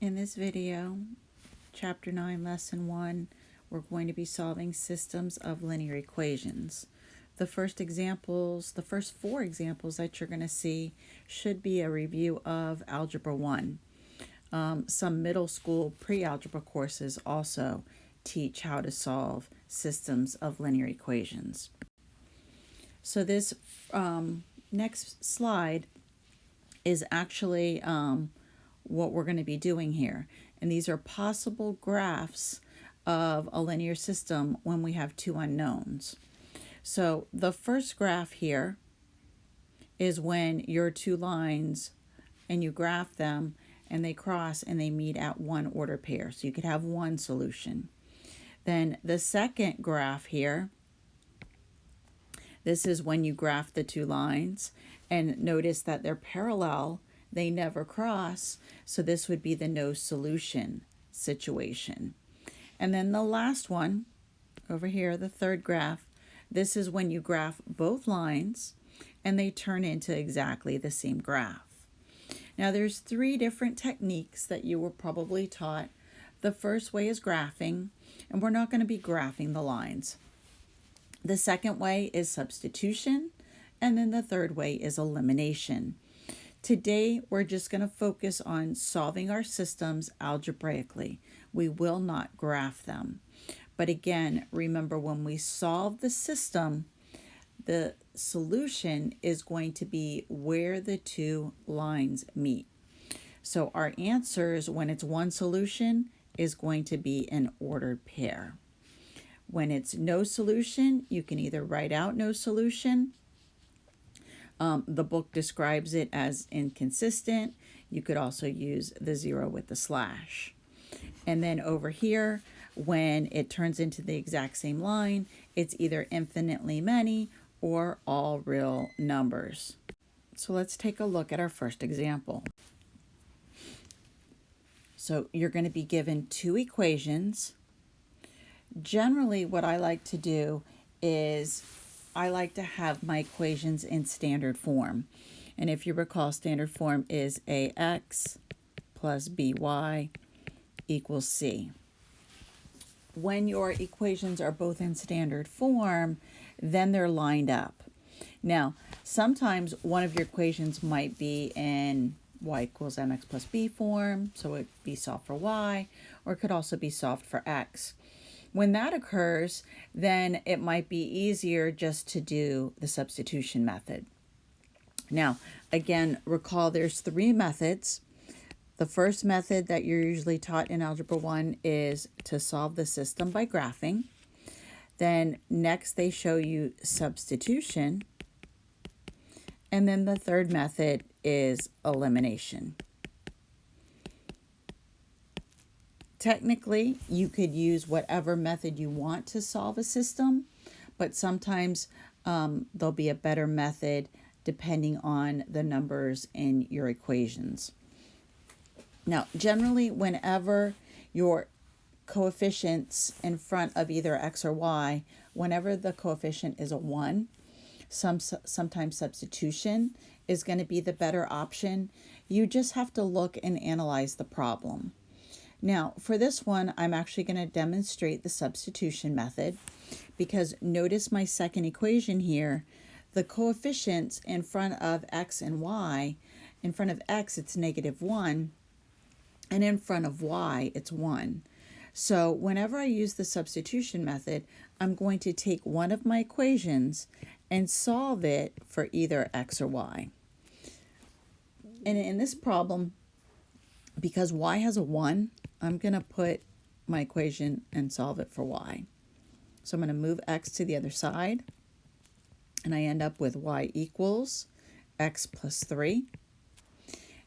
In this video, Chapter 9, Lesson 1, we're going to be solving systems of linear equations. The first four examples that you're going to see should be a review of Algebra 1. Some middle school pre-algebra courses also teach how to solve systems of linear equations. So this next slide is actually what we're going to be doing here. And these are possible graphs of a linear system when we have two unknowns. So the first graph here is when your two lines and you graph them and they cross and they meet at one order pair. So you could have one solution. Then the second graph here, this is when you graph the two lines and notice that they're parallel, they never cross, so this would be the no solution situation. And then the last one, over here, the third graph, this is when you graph both lines and they turn into exactly the same graph. Now there's three different techniques that you were probably taught. The first way is graphing, and we're not going to be graphing the lines. The second way is substitution, and then the third way is elimination. Today, we're just going to focus on solving our systems algebraically. We will not graph them. But again, remember, when we solve the system, the solution is going to be where the two lines meet. So our answers, when it's one solution, is going to be an ordered pair. When it's no solution, you can either write out no solution. The book describes it as inconsistent. You could also use the zero with the slash. And then over here, when it turns into the exact same line, it's either infinitely many or all real numbers. So let's take a look at our first example. So you're going to be given two equations. Generally, what I like to do is I like to have my equations in standard form. And if you recall, standard form is ax plus by equals c. When your equations are both in standard form, then they're lined up. Now, sometimes one of your equations might be in y equals mx plus b form, so it would be solved for y, or it could also be solved for x. When that occurs, then it might be easier just to do the substitution method. Now, again, recall there's three methods. The first method that you're usually taught in Algebra 1 is to solve the system by graphing. Then next they show you substitution. And then the third method is elimination. Technically, you could use whatever method you want to solve a system, but sometimes there'll be a better method depending on the numbers in your equations. Now, generally, whenever your coefficients in front of either x or y, whenever the coefficient is a 1, sometimes substitution is going to be the better option. You just have to look and analyze the problem. Now, for this one, I'm actually going to demonstrate the substitution method because notice my second equation here, the coefficients in front of x and y, in front of x it's -1, and in front of y it's 1. So whenever I use the substitution method, I'm going to take one of my equations and solve it for either x or y. And in this problem, because y has a 1, I'm going to put my equation and solve it for y. So I'm going to move x to the other side, and I end up with y equals x plus 3.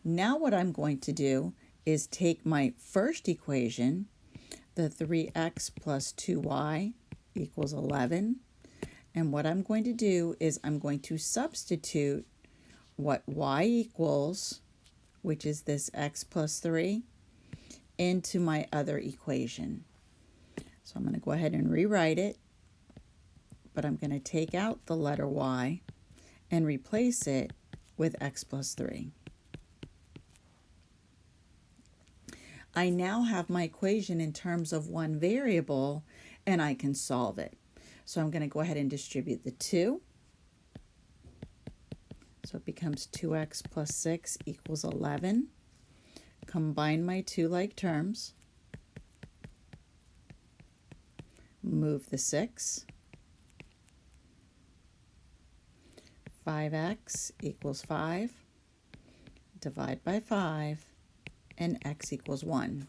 Now what I'm going to do is take my first equation, the 3x plus 2y equals 11, and what I'm going to do is I'm going to substitute what y equals, which is this x plus 3, into my other equation. So I'm going to go ahead and rewrite it, but I'm going to take out the letter y and replace it with x plus 3. I now have my equation in terms of one variable, and I can solve it. So I'm going to go ahead and distribute the 2. So it becomes 2x plus 6 equals 11. Combine my two like terms. Move the 6. 5x equals 5. Divide by 5, and x equals 1.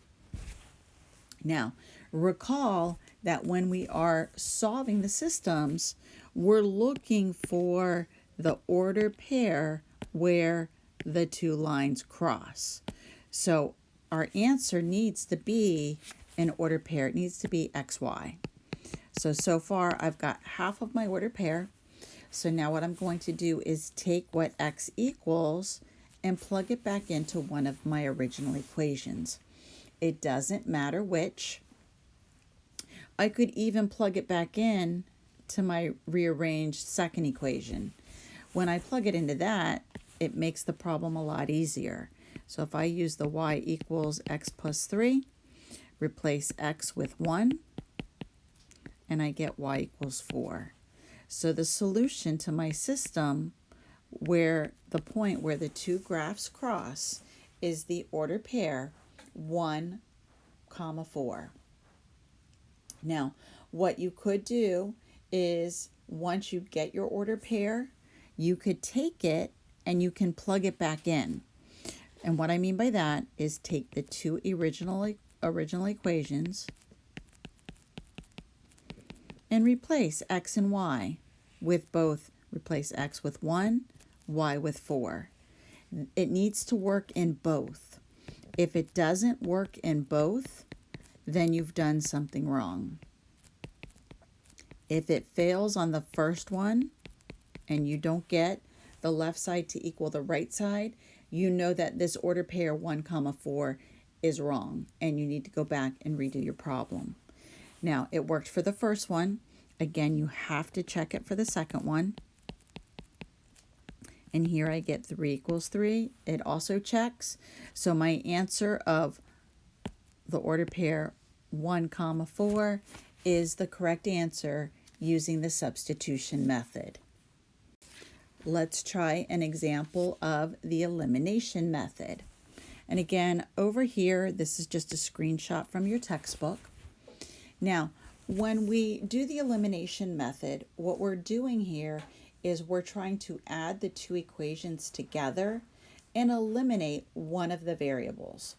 Now, recall that when we are solving the systems, we're looking for the order pair where the two lines cross. So our answer needs to be an order pair. It needs to be xy. So far I've got half of my order pair. So now what I'm going to do is take what x equals and plug it back into one of my original equations. It doesn't matter which. I could even plug it back in to my rearranged second equation. When I plug it into that, it makes the problem a lot easier. So if I use the y equals x plus 3, replace x with 1, and I get y equals 4. So the solution to my system, where the point where the two graphs cross, is the order pair 1, 4. Now, what you could do is, once you get your order pair, you could take it and you can plug it back in. And what I mean by that is take the two original equations and replace x and y with both. Replace x with 1, y with 4. It needs to work in both. If it doesn't work in both, then you've done something wrong. If it fails on the first one and you don't get the left side to equal the right side, you know that this order pair 1, 4 is wrong, and you need to go back and redo your problem. Now, it worked for the first one. Again, you have to check it for the second one. And here I get 3 equals 3. It also checks. So my answer of the order pair 1, 4 is the correct answer using the substitution method. Let's try an example of the elimination method. And again, over here, this is just a screenshot from your textbook. Now, when we do the elimination method, what we're doing here is we're trying to add the two equations together and eliminate one of the variables.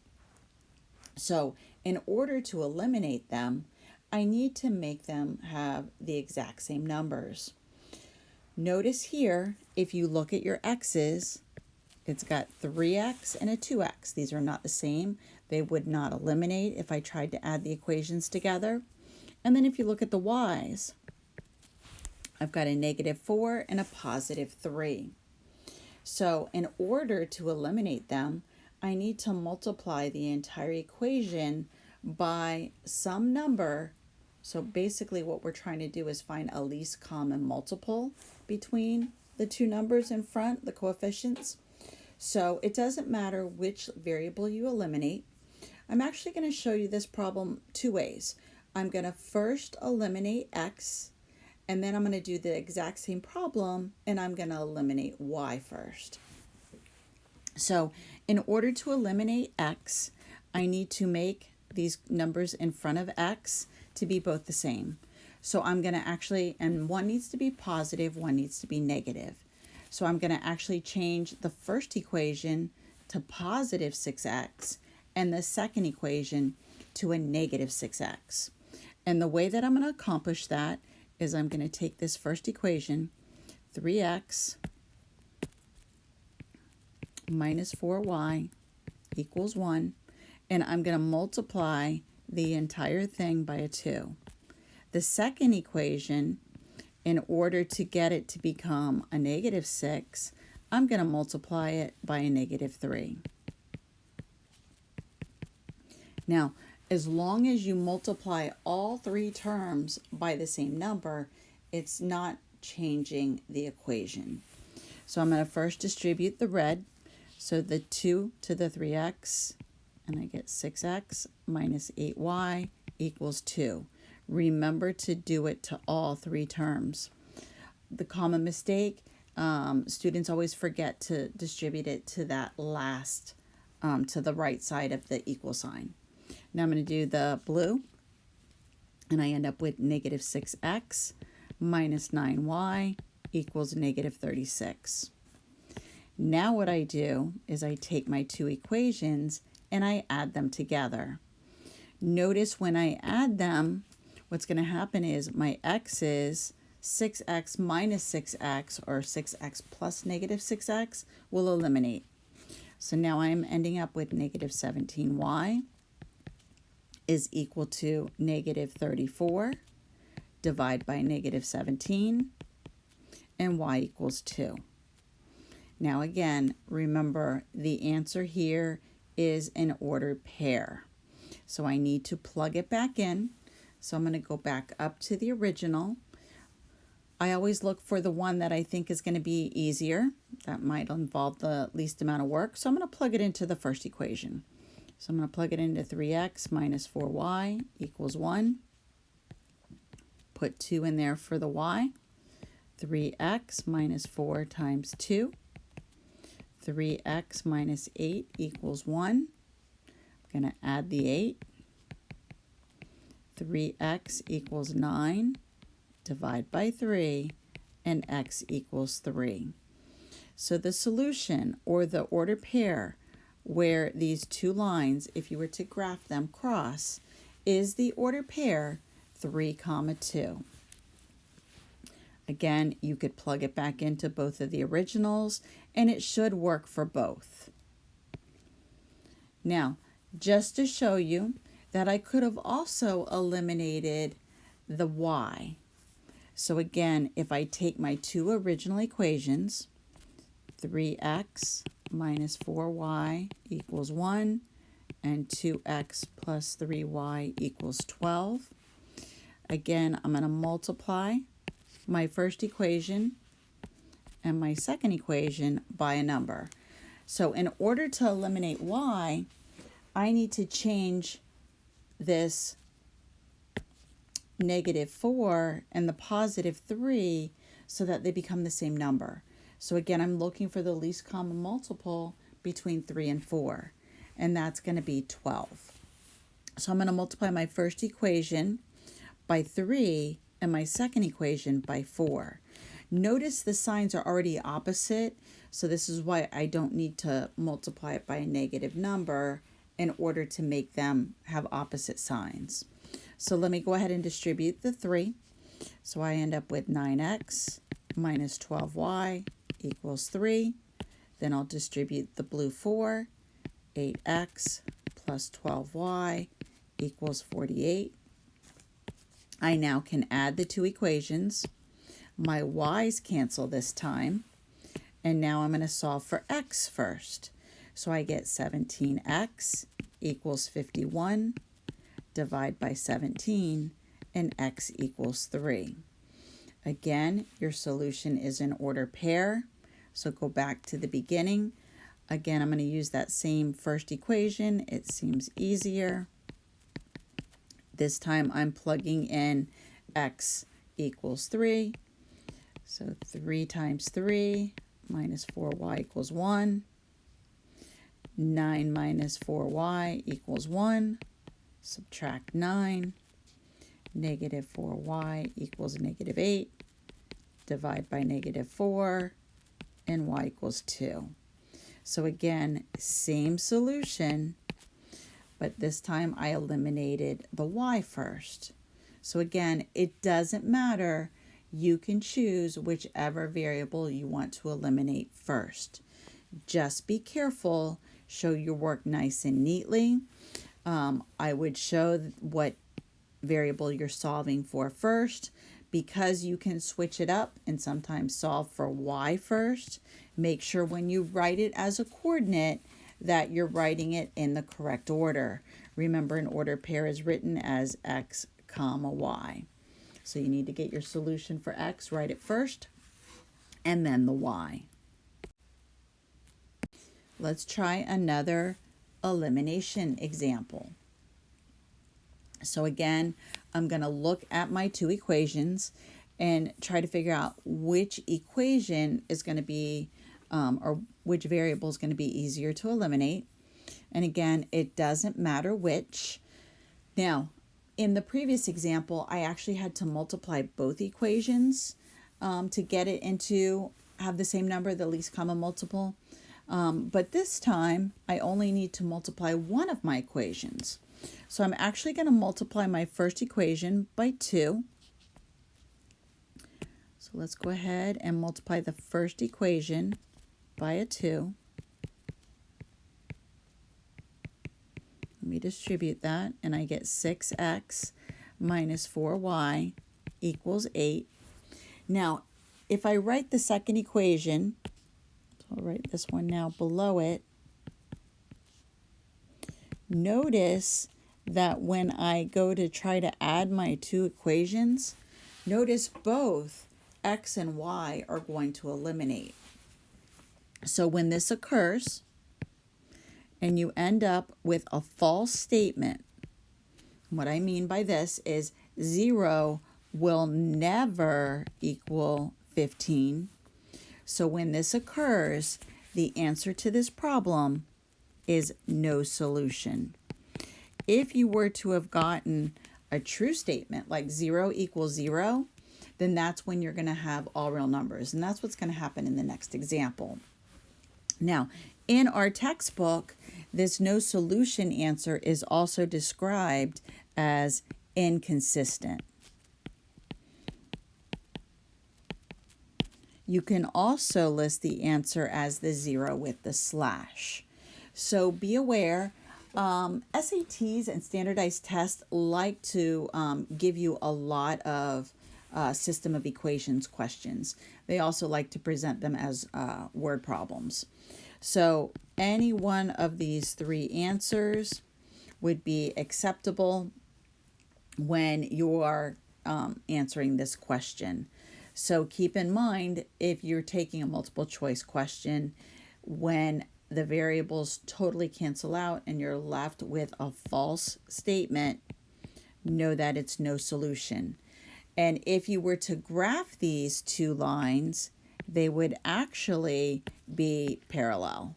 So in order to eliminate them, I need to make them have the exact same numbers. Notice here, if you look at your x's, it's got 3x and a 2x. These are not the same. They would not eliminate if I tried to add the equations together. And then if you look at the y's, I've got a -4 and a +3. So in order to eliminate them, I need to multiply the entire equation by some number. So basically what we're trying to do is find a least common multiple between the two numbers in front, the coefficients. So it doesn't matter which variable you eliminate. I'm actually going to show you this problem two ways. I'm going to first eliminate x, and then I'm going to do the exact same problem, and I'm going to eliminate y first. So in order to eliminate x, I need to make these numbers in front of x to be both the same. So I'm going to actually, and one needs to be positive, one needs to be negative. So I'm going to actually change the first equation to positive 6x and the second equation to a negative 6x. And the way that I'm going to accomplish that is I'm going to take this first equation, 3x minus 4y equals 1, and I'm going to multiply the entire thing by a 2. The second equation, in order to get it to become a -6, I'm going to multiply it by a -3. Now, as long as you multiply all three terms by the same number, it's not changing the equation. So I'm going to first distribute the red. So the 2 to the 3x and I get 6x minus 8y equals 2. Remember to do it to all three terms. The common mistake, students always forget to distribute it to that last, to the right side of the equal sign. Now I'm going to do the blue, and I end up with negative 6x minus 9y equals negative 36. Now what I do is I take my two equations and I add them together. Notice when I add them, what's going to happen is my x's 6x minus 6x, or 6x plus negative 6x, will eliminate. So now I'm ending up with negative 17y is equal to negative 34. Divide by negative 17, and y equals 2. Now again, remember the answer here is an ordered pair. So I need to plug it back in. So I'm going to go back up to the original. I always look for the one that I think is going to be easier. That might involve the least amount of work. So I'm going to plug it into the first equation. So I'm going to plug it into 3x minus 4y equals 1. Put 2 in there for the y. 3x minus 4 times 2. 3x minus 8 equals 1. I'm going to add the 8. 3x equals 9. Divide by 3, and x equals 3. So the solution, or the ordered pair, where these two lines, if you were to graph them, cross, is the ordered pair 3, 2. Again, you could plug it back into both of the originals, and it should work for both. Now, just to show you that I could have also eliminated the y. So again, if I take my two original equations, 3x minus 4y equals 1, and 2x plus 3y equals 12. Again, I'm going to multiply my first equation and my second equation by a number. So in order to eliminate y, I need to change this negative 4 and the positive 3 so that they become the same number. So again, I'm looking for the least common multiple between 3 and 4, and that's going to be 12. So I'm going to multiply my first equation by 3 and my second equation by 4. Notice the signs are already opposite, so this is why I don't need to multiply it by a negative number in order to make them have opposite signs. So let me go ahead and distribute the 3. So I end up with 9x minus 12y equals 3. Then I'll distribute the blue 4. 8x plus 12y equals 48. I now can add the two equations. My y's cancel this time. And now I'm going to solve for x first. So I get 17x equals 51. Divide by 17, and x equals 3. Again, your solution is an ordered pair. So go back to the beginning. Again, I'm going to use that same first equation. It seems easier. This time I'm plugging in x equals 3. So 3 times 3 minus 4y equals 1. 9 minus 4y equals 1. Subtract 9. Negative 4y equals negative 8. Divide by negative 4. And y equals 2. So again, same solution, but this time I eliminated the y first. So again, it doesn't matter. You can choose whichever variable you want to eliminate first. Just be careful. Show your work nice and neatly. I would show what variable you're solving for first, because you can switch it up and sometimes solve for y first. Make sure when you write it as a coordinate that you're writing it in the correct order. Remember, an ordered pair is written as x comma y. So you need to get your solution for x, write it first, and then the y. Let's try another elimination example. So again, I'm going to look at my two equations and try to figure out which equation is going to be, or which variable is going to be easier to eliminate. And again, it doesn't matter which. Now, in the previous example, I actually had to multiply both equations to get it into have the same number, the least common multiple. But this time, I only need to multiply one of my equations. So I'm actually going to multiply my first equation by 2. So let's go ahead and multiply the first equation by a 2. Let me distribute that, and I get 6x minus 4y equals 8. Now, if I write the second equation, so I'll write this one now below it, notice that when I go to try to add my two equations, notice both x and y are going to eliminate. So when this occurs and you end up with a false statement, what I mean by this is 0 will never equal 15. So when this occurs, the answer to this problem is no solution. If you were to have gotten a true statement like 0 equals 0, then that's when you're going to have all real numbers. And that's what's going to happen in the next example. Now, in our textbook, this no solution answer is also described as inconsistent. You can also list the answer as the 0 with the slash. So be aware, SATs and standardized tests like to give you a lot of system of equations questions. They also like to present them as word problems. So any one of these three answers would be acceptable when you are answering this question. So keep in mind, if you're taking a multiple choice question, when the variables totally cancel out and you're left with a false statement, know that it's no solution. And if you were to graph these two lines, they would actually be parallel.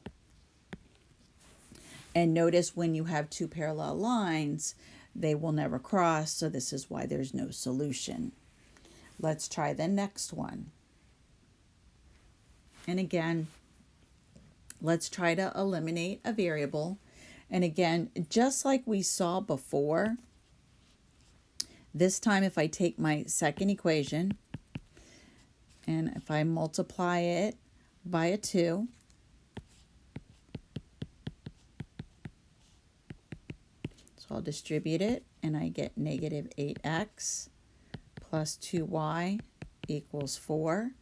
And notice when you have two parallel lines, they will never cross, so this is why there's no solution. Let's try the next one. And again, let's try to eliminate a variable. And again, just like we saw before, this time if I take my second equation and if I multiply it by a 2, so I'll distribute it and I get negative 8x plus 2y equals 4.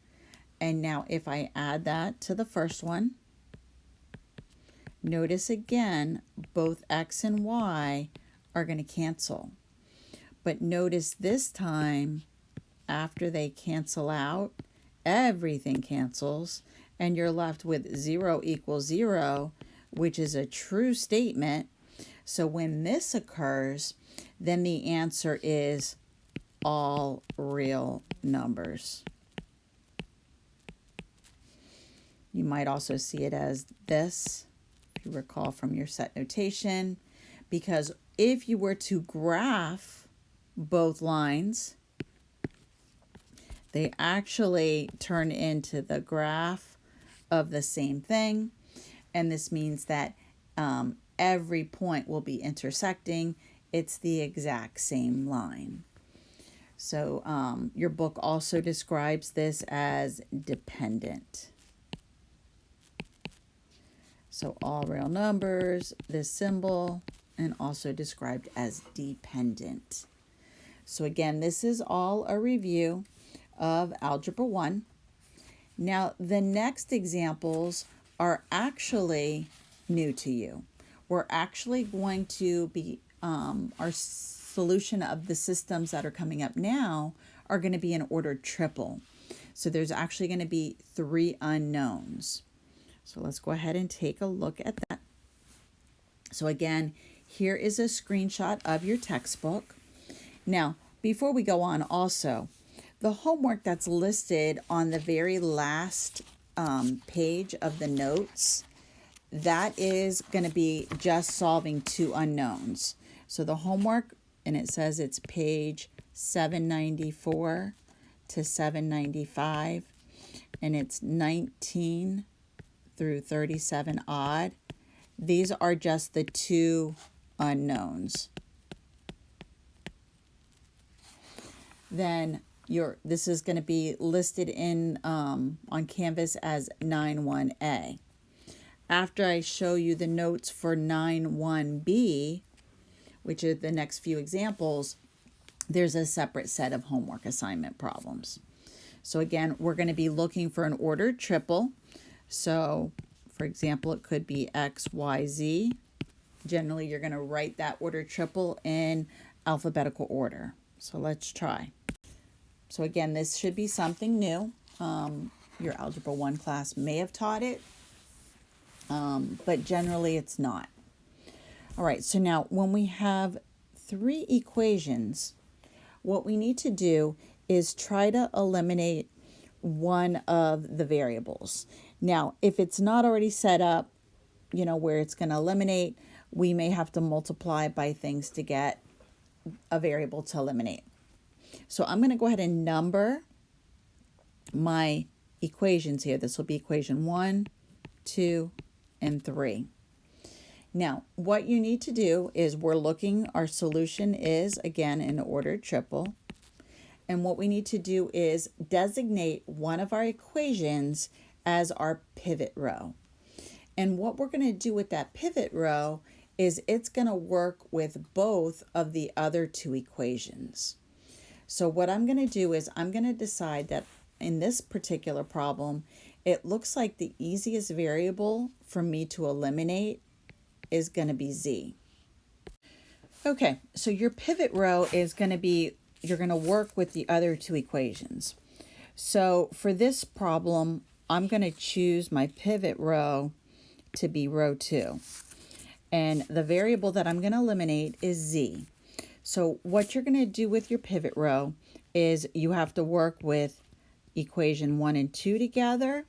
And now if I add that to the first one, notice again, both x and y are going to cancel. But notice this time, after they cancel out, everything cancels, and you're left with 0 equals 0, which is a true statement. So when this occurs, then the answer is all real numbers. You might also see it as this, if you recall from your set notation, because if you were to graph both lines, they actually turn into the graph of the same thing. And this means that every point will be intersecting. It's the exact same line. So your book also describes this as dependent. So all real numbers, this symbol, and also described as dependent. So again, this is all a review of Algebra 1. Now, the next examples are actually new to you. We're actually going to be, our solution of the systems that are coming up now are going to be in ordered triple. So there's actually going to be 3 unknowns. So let's go ahead and take a look at that. So again, here is a screenshot of your textbook. Now, before we go on also, the homework that's listed on the very last page of the notes, that is going to be just solving two unknowns. So the homework, and it says it's page 794 to 795, and it's 19 through 37 odd. These are just the two unknowns. Then this is going to be listed in on Canvas as 9-1A. After I show you the notes for 9-1B, which are the next few examples, there's a separate set of homework assignment problems. So again, we're going to be looking for an ordered triple. So for example, it could be X, Y, Z. Generally, you're going to write that ordered triple in alphabetical order. So let's try. So again, this should be something new. Your Algebra 1 class may have taught it, but generally it's not. All right, so now when we have three equations, what we need to do is try to eliminate one of the variables. Now, if it's not already set up, where it's going to eliminate, we may have to multiply by things to get a variable to eliminate. So I'm going to go ahead and number my equations here. This will be equation 1, 2, and 3. Now, what you need to do is our solution is, again, an ordered triple. And what we need to do is designate one of our equations as our pivot row. And what we're going to do with that pivot row is it's going to work with both of the other two equations. So what I'm going to do is I'm going to decide that in this particular problem, it looks like the easiest variable for me to eliminate is going to be Z. Okay, so your pivot row is going to be, you're going to work with the other two equations. So for this problem, I'm going to choose my pivot row to be row 2. And the variable that I'm going to eliminate is Z. So what you're going to do with your pivot row is you have to work with equation 1 and 2 together,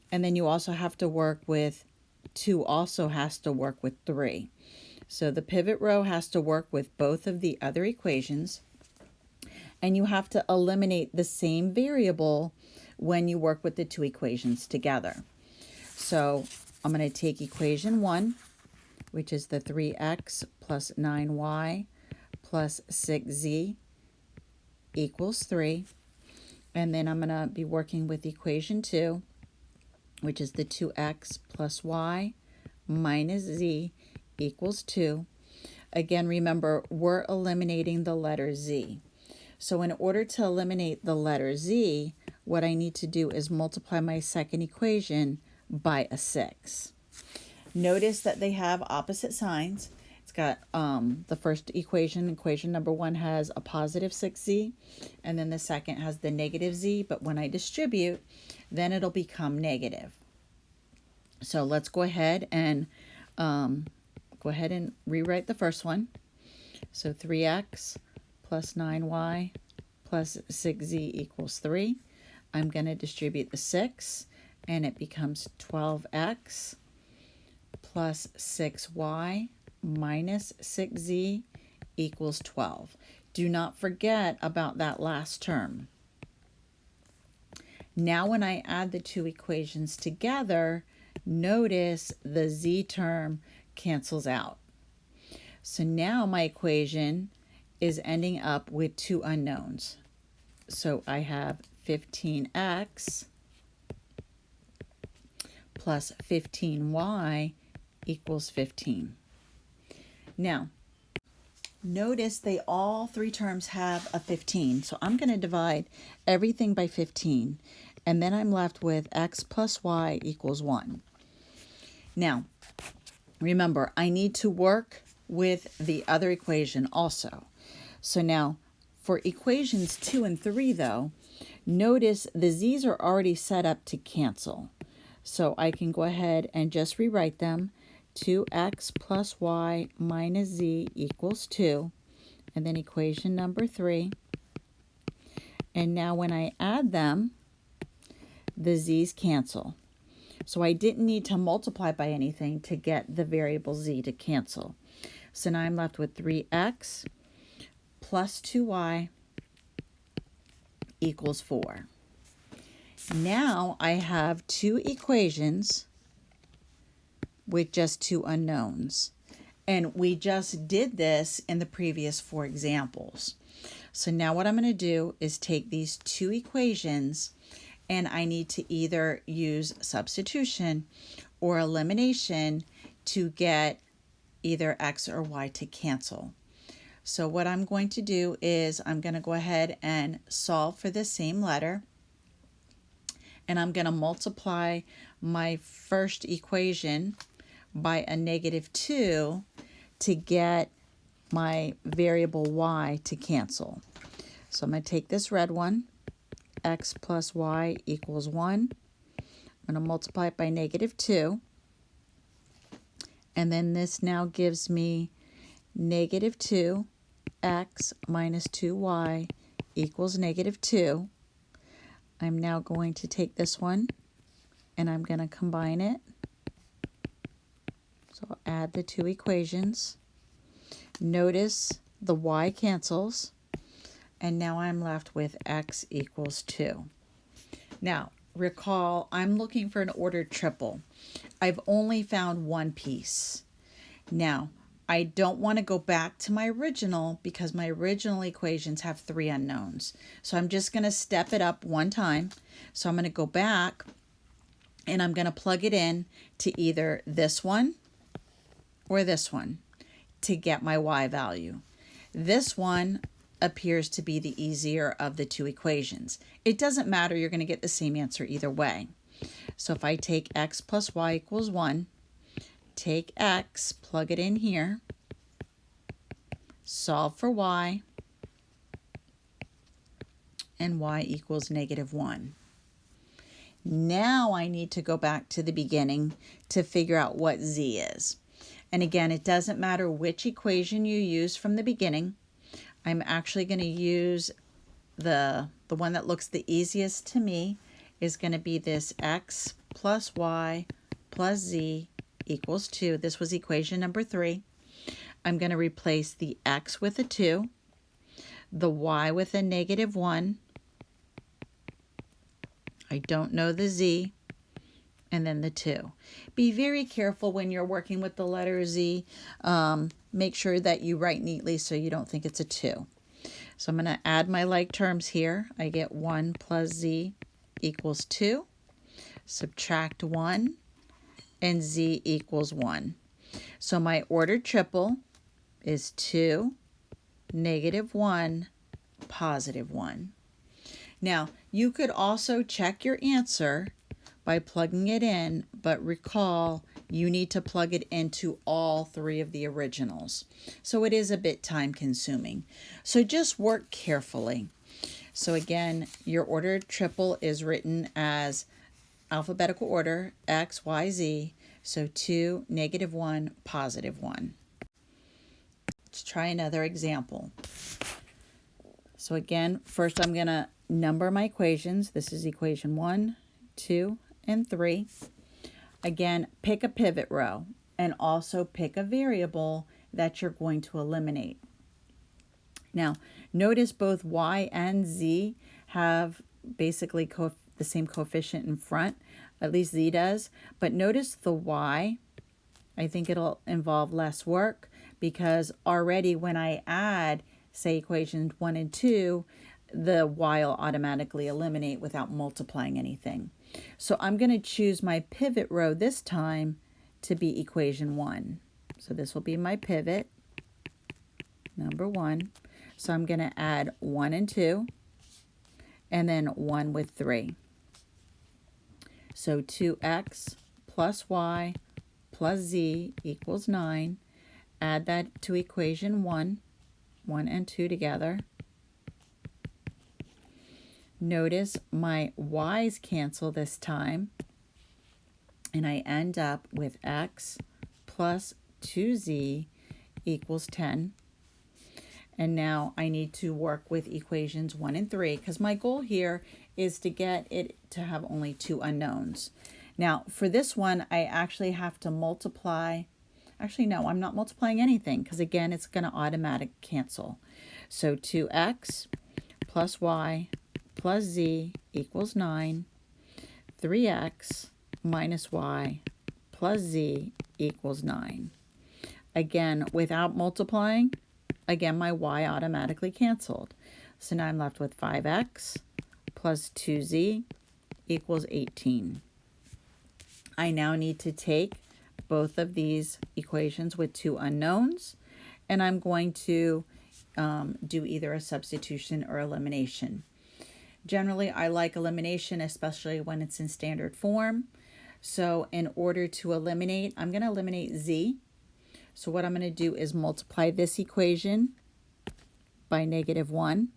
and then you also have to work with 2 also has to work with 3. So the pivot row has to work with both of the other equations, and you have to eliminate the same variable when you work with the two equations together. So I'm going to take equation 1, which is the 3x plus 9y plus 6z equals 3. And then I'm going to be working with equation 2, which is the 2x plus y minus z equals 2. Again, remember, we're eliminating the letter z. So in order to eliminate the letter z, what I need to do is multiply my second equation by a 6. Notice that they have opposite signs. It's got the first equation number 1 has a positive 6z, and then the second has the negative z, but when I distribute, then it'll become negative. So let's go ahead and rewrite the first one. So 3x plus 9y plus 6z equals 3. I'm going to distribute the 6, and it becomes 12x plus 6y minus 6z equals 12. Do not forget about that last term. Now when I add the two equations together, notice the z term cancels out. So now my equation is ending up with two unknowns. So I have 15x plus 15y equals 15. Now, notice all three terms have a 15. So I'm going to divide everything by 15. And then I'm left with x plus y equals 1. Now, remember, I need to work with the other equation also. So now, for equations 2 and 3, though, notice the z's are already set up to cancel. So I can go ahead and just rewrite them. 2x plus y minus z equals 2. And then equation number 3. And now when I add them, the z's cancel. So I didn't need to multiply by anything to get the variable z to cancel. So now I'm left with 3x plus 2y equals 4. Now I have two equations with just two unknowns. And we just did this in the previous 4 examples. So now what I'm going to do is take these two equations, and I need to either use substitution or elimination to get either x or y to cancel. So what I'm going to do is I'm going to go ahead and solve for the same letter. And I'm going to multiply my first equation by a -2 to get my variable y to cancel. So I'm going to take this red one, x plus y equals 1. I'm going to multiply it by -2. And then this now gives me -2x minus 2y equals -2. I'm now going to take this one and I'm going to combine it. So I'll add the two equations. Notice the y cancels, and now I'm left with x equals 2. Now, recall, I'm looking for an ordered triple. I've only found one piece. Now, I don't want to go back to my original because my original equations have 3 unknowns. So I'm just going to step it up one time. So I'm going to go back and I'm going to plug it in to either this one or this one to get my y value. This one appears to be the easier of the two equations. It doesn't matter, you're going to get the same answer either way. So if I take x plus y equals 1, take x, plug it in here, solve for y, and y equals -1. Now I need to go back to the beginning to figure out what z is. And again, it doesn't matter which equation you use from the beginning. I'm actually going to use the one that looks the easiest to me is going to be this x plus y plus z equals 2. This was equation number 3. I'm going to replace the x with a 2, the y with a -1. I don't know the z, and then the 2. Be very careful when you're working with the letter z. Make sure that you write neatly so you don't think it's a 2. So I'm going to add my like terms here. I get 1 plus z equals 2. Subtract 1, and z equals 1. So my ordered triple is 2, -1, +1. Now, you could also check your answer by plugging it in, but recall you need to plug it into all 3 of the originals. So it is a bit time consuming. So just work carefully. So again, your ordered triple is written as alphabetical order, x, y, z. So 2, -1, +1. Let's try another example. So again, first I'm going to number my equations. This is equation 1, 2, and 3. Again, pick a pivot row and also pick a variable that you're going to eliminate. Now, notice both y and z have basically the same coefficient in front, at least z does, but notice the y, I think it'll involve less work because already when I add, say, equations 1 and 2, the y will automatically eliminate without multiplying anything. So I'm going to choose my pivot row this time to be equation 1. So this will be my pivot, number 1. So I'm going to add 1 and 2, and then 1 with 3. So 2x plus y plus z equals 9. Add that to equation 1, 1 and 2 together. Notice my y's cancel this time, and I end up with x plus 2z equals 10. And now I need to work with equations 1 and 3 because my goal here is to get it to have only two unknowns. Now for this one, I actually have to multiply. Actually, no, I'm not multiplying anything because again, it's going to automatic cancel. So 2x plus y plus z equals 9. 3x minus y plus z equals 9. Again, without multiplying, again, my y automatically canceled. So now I'm left with 5x plus 2z equals 18. I now need to take both of these equations with two unknowns, and I'm going to do either a substitution or elimination. Generally, I like elimination, especially when it's in standard form. So in order to eliminate, I'm going to eliminate z. So what I'm going to do is multiply this equation by -1.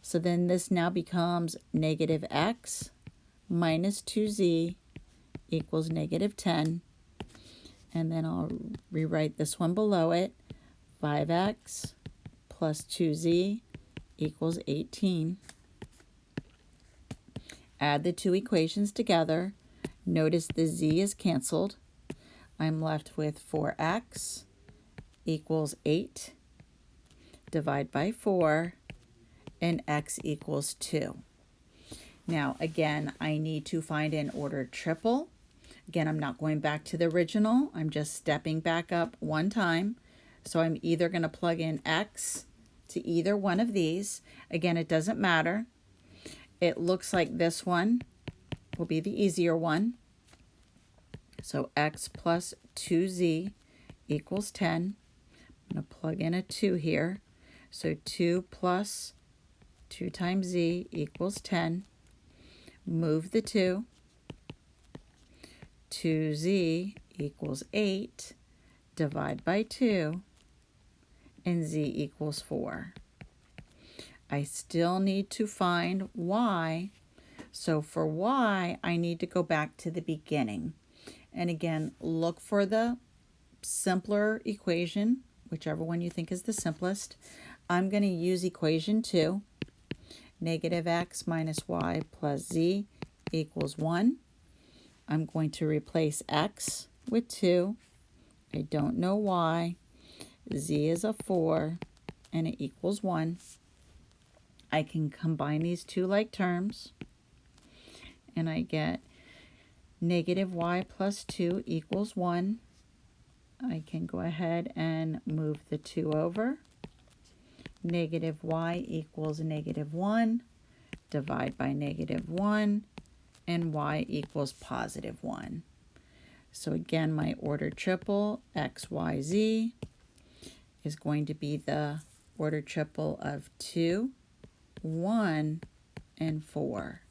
So then this now becomes negative x minus 2z equals -10. And then I'll rewrite this one below it. 5x plus 2z equals 18. Add the two equations together. Notice the z is canceled. I'm left with 4x equals 8. Divide by 4, and x equals 2. Now, again, I need to find an ordered triple. Again, I'm not going back to the original. I'm just stepping back up one time. So I'm either going to plug in x to either one of these. Again, it doesn't matter. It looks like this one will be the easier one. So x plus 2z equals 10. I'm going to plug in a 2 here. So 2 plus 2 times z equals 10. Move the 2. 2z equals 8. Divide by 2. And z equals 4. I still need to find y. So for y, I need to go back to the beginning. And again, look for the simpler equation, whichever one you think is the simplest. I'm going to use equation 2. Negative x minus y plus z equals 1. I'm going to replace x with 2. I don't know y. Z is a 4, and it equals 1. I can combine these two like terms, and I get negative y plus 2 equals 1. I can go ahead and move the 2 over. Negative y equals -1. Divide by -1. And y equals +1. So again, my ordered triple, x, y, z, is going to be the ordered triple of 2, 1, and 4.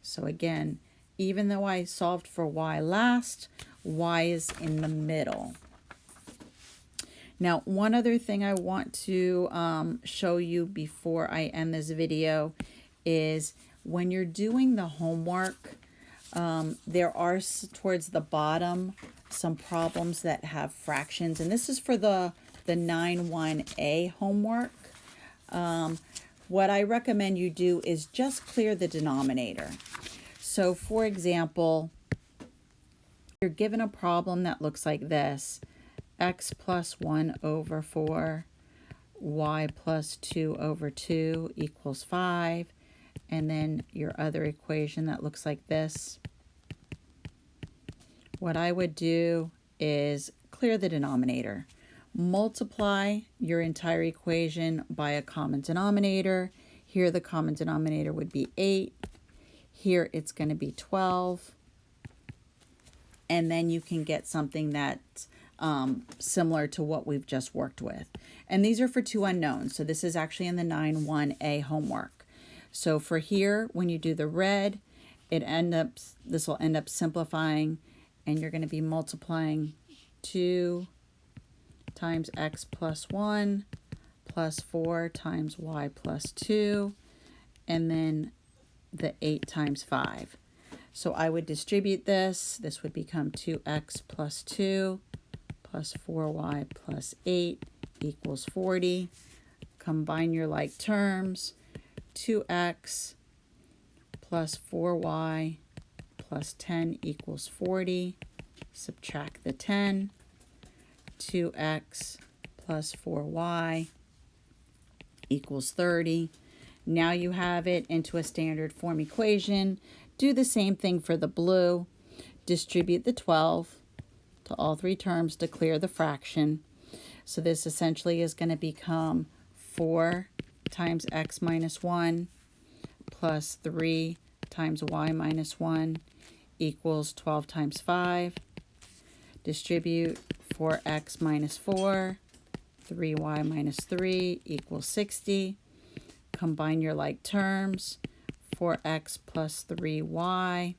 So again, even though I solved for y last, y is in the middle. Now, one other thing I want to show you before I end this video is when you're doing the homework, there are towards the bottom some problems that have fractions, and this is for the 9-1A homework. What I recommend you do is just clear the denominator. So for example, you're given a problem that looks like this: x plus 1 over 4, y plus 2 over 2 equals 5, and then your other equation that looks like this. What I would do is clear the denominator. Multiply your entire equation by a common denominator. Here the common denominator would be 8. Here it's going to be 12. And then you can get something that's similar to what we've just worked with. And these are for two unknowns. So this is actually in the 9-1A homework. So for here, when you do the red, this will end up simplifying, and you're going to be multiplying 2 times x plus 1 plus 4 times y plus 2, and then the 8 times 5. So I would distribute this. This would become 2x plus 2 plus 4y plus 8 equals 40. Combine your like terms. 2x plus 4y plus 10 equals 40. Subtract the 10. 2x plus 4y equals 30. Now you have it into a standard form equation. Do the same thing for the blue. Distribute the 12 to all three terms to clear the fraction. So this essentially is going to become 4 times x minus 1 plus 3 times y minus 1 equals 12 times 5. Distribute 4x minus 4, 3y minus 3 equals 60. Combine your like terms, 4x plus 3y,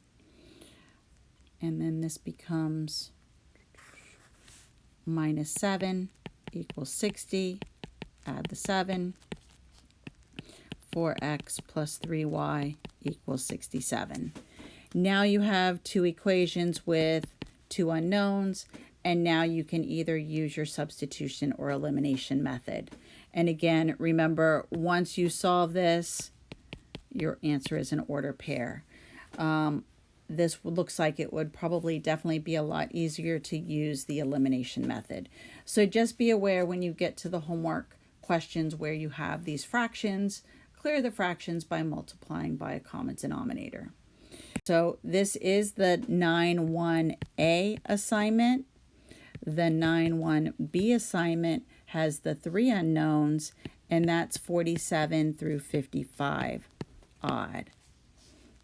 and then this becomes minus 7 equals 60. Add the 7. 4x plus 3y equals 67. Now you have two equations with two unknowns, and now you can either use your substitution or elimination method. And again, remember, once you solve this, your answer is an order pair. This looks like it would probably definitely be a lot easier to use the elimination method. So just be aware when you get to the homework questions where you have these fractions, clear the fractions by multiplying by a common denominator. So this is the 9-1A assignment. The 9-1B assignment has the three unknowns, and that's 47 through 55 odd.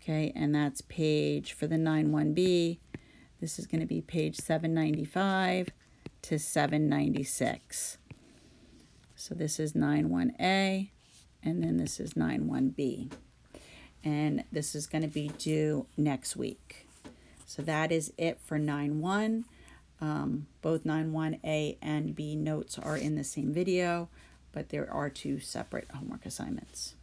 Okay, and that's page, for the 9-1B, this is going to be page 795 to 796. So this is 9-1A, and then this is 9-1B. And this is going to be due next week. So that is it for 9-1. Both 9-1A and B notes are in the same video, but there are two separate homework assignments.